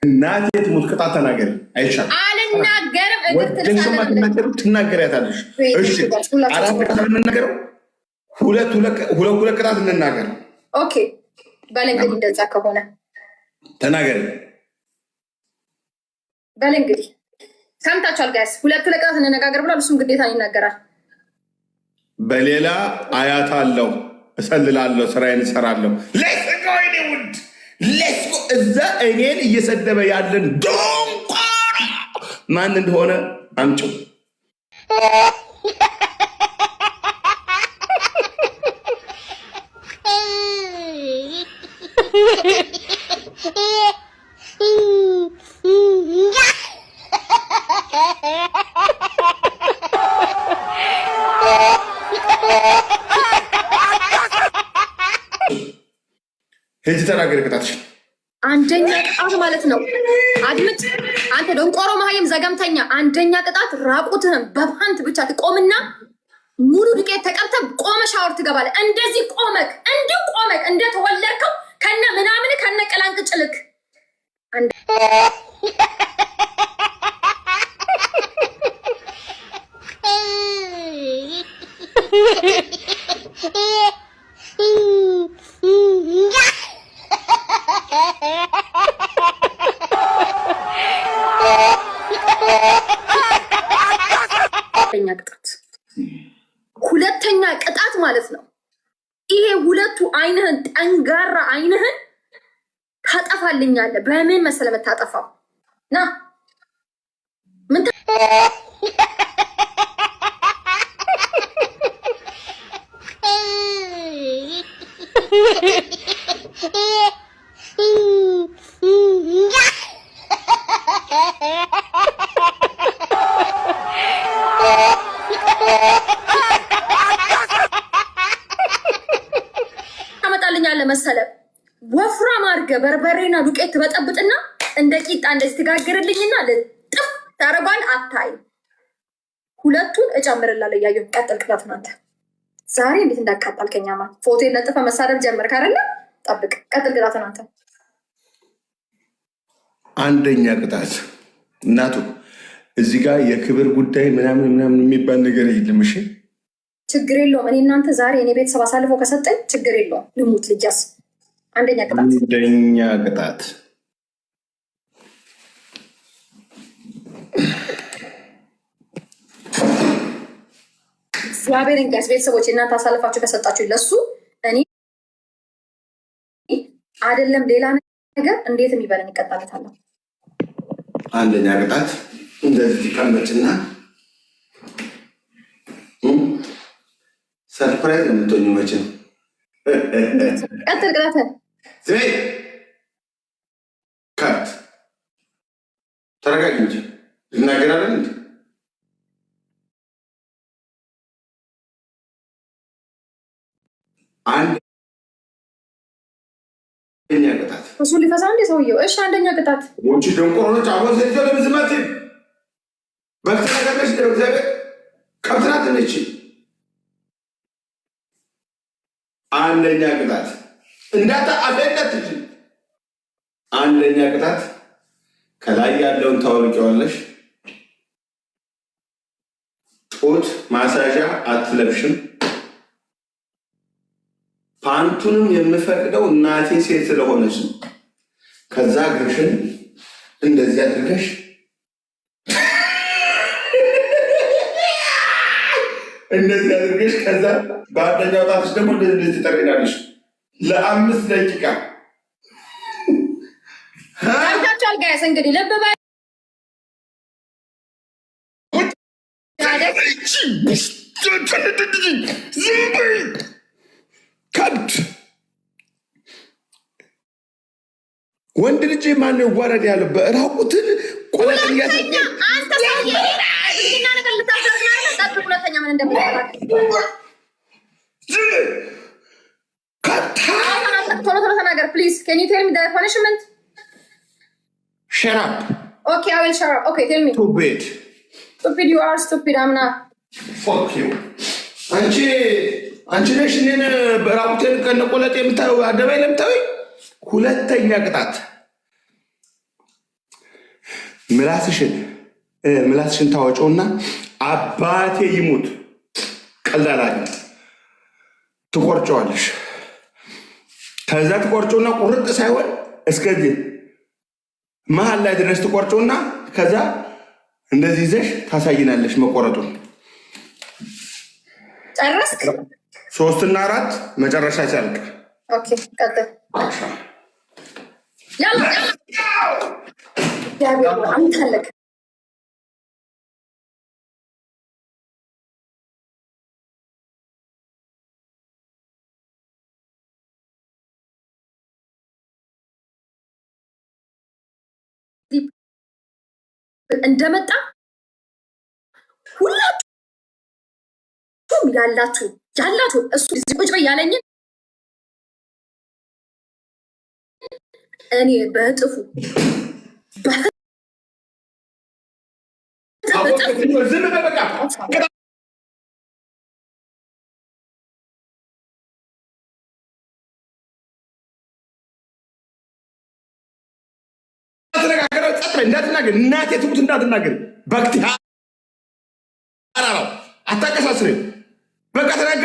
እናቴ ትሙት ቅጣት ተናገሪ። አይቻልም። አልናገርም። ወደሽማ ትናገሪያታለሽ። እሺ አራት ቅጣት እንናገረው። ሁለት ቅጣት እንናገር። ኦኬ በል እንግዲህ እንደዛ ከሆነ ተናገሪ። በል እንግዲህ ሰምታችኋል ጋይስ። ሁለት ቅጣት እንነጋገር ብሏል። እሱም ግዴታ ይናገራል። በሌላ አያት አለው እሰልላለሁ፣ ስራዬን እሰራለሁ። ሌስጎ ይኔ ውድ ሌስጎ። እዛ እኔን እየሰደበ ያለን ዶንቆራ ማን እንደሆነ አምጪው። ሄጂ ተናገሪ ቅጣትሽ። አንደኛ ቅጣት ማለት ነው። አድምጥ አንተ ደንቆሮ መሀይም ዘገምተኛ። አንደኛ ቅጣት ራቁትህም በፓንት ብቻ ትቆምና ሙሉ ዱቄት ተቀብተህ ቆመ ሻወር ትገባለህ። እንደዚህ ቆመክ እንዲሁ ቆመክ እንደተወለድከው ከነ ምናምን ከነ ቀላንቅጭልክ ሁለተኛ ቅጣት ማለት ነው። ይሄ ሁለቱ አይንህን ጠንጋራ አይንህን ታጠፋልኛለህ። በምን መሰለህ የምታጠፋው? ና ምን ታመጣልኛለህ መሰለህ? ወፍራም አድርገህ በርበሬና ዱቄት ትበጠብጥና እንደ ቂጣ እንደዚህ ትጋግርልኝና ልጥፍ ታረጓል። አታይ ሁለቱን እጨምርላለሁ። እያየሁ ቀጥል። ቅጣት ናንተ ዛሬ እንዴት እንዳቃጣልከኛ ማለት ፎቶ ለጥፈ መሳደብ ጀመርክ አይደለ? ጠብቅ። ቀጥል። ቅጣት ናንተ አንደኛ ቅጣት እናቱ እዚህ ጋር የክብር ጉዳይ ምናምን የሚባል ነገር የለም። እሺ ችግር የለውም። እኔ እናንተ ዛሬ እኔ ቤተሰብ አሳልፈው ከሰጠኝ ችግር የለውም። ልሙት ልጃስ። አንደኛ ቅጣት እግዚአብሔር እንግዲህ ቤተሰቦች እናንተ አሳልፋችሁ ከሰጣችሁ ለሱ እኔ አይደለም ሌላ ነገር እንዴት የሚበለን ይቀጣለታለሁ። አንደኛ ቅጣት እንደዚህ ትቀመጭና ሰርፕራይዝ የምትሆኙ መቼም ቀጥል። ቅጣትን ስሜ ከብት ተረጋጊ እንጂ እናገራለን እንጂ አንደኛ ቅጣት እሱ ሊፈሳ እንደ ሰውየው። እሺ አንደኛ ቅጣት ወንቺ ደንቆሮች አቦ ዘጆ ለምዝመት በተረጋጋሽ ነው። እግዚአብሔር ከብትናት ነች። አንደኛ ቅጣት እንዳታ አፈለት እሺ። አንደኛ ቅጣት ከላይ ያለውን ታወልቂዋለሽ። ጡት ማሳዣ አትለብሽም። ፓንቱንም የምፈቅደው እናቴ ሴት ስለሆነች ነው። ከዛ እግርሽን እንደዚህ አድርገሽ እንደዚህ አድርገሽ ከዛ በአንደኛው ጣትሽ ደግሞ እንደዚህ ትጠሪናለሽ ለ5 ደቂቃ። ታቻል ጋይስ እንግዲህ ልብ በል ከብት ወንድ ልጅ ማን ይዋረድ ያለው በራቁትን ቆለጥ ሁለተኛ አንተ ሰውዬ እና ነገር ልታሰራና ታጥቁ። ሁለተኛ ምን እንደምታደርግ ቶሎ ተናገር ፕሊዝ። ካን ዩ ቴል ሚ ዘ ፐኒሽመንት? ሸት አፕ። ኦኬ አይ ዊል ሸት አፕ። ኦኬ ቴል ሚ። ስቱፒድ ስቱፒድ ዩ አር ስቱፒድ አም ናት። ፋክ ዩ። አንቺ ነሽ እኔን በራቁቴን ከነቆለጤ የምታየው አደባባይ ለምታየው ሁለተኛ ቅጣት ምላስሽን ታወጪውና አባቴ ይሙት ቀላል ትቆርጨዋለሽ። ከዛ ትቆርጨውና ቁርጥ ሳይሆን እስከዚህ መሀል ላይ ድረስ ትቆርጨውና ከዛ እንደዚህ ይዘሽ ታሳይናለሽ መቆረጡን። ጨረስክ? 3 እና 4 መጨረሻ ሲያልቅ ኦኬ ቀጥል። ያላ ያቤት አንተለክ እንደመጣ ሁላችሁም ያላችሁ እሱ እዚህ ቁጭ በይ ያለኝን እኔ በእጥፉ እንዳትናገር እናቴ ትሙት እንዳትናገር በክቲ አታቀሳስር። በቃ ተናገር።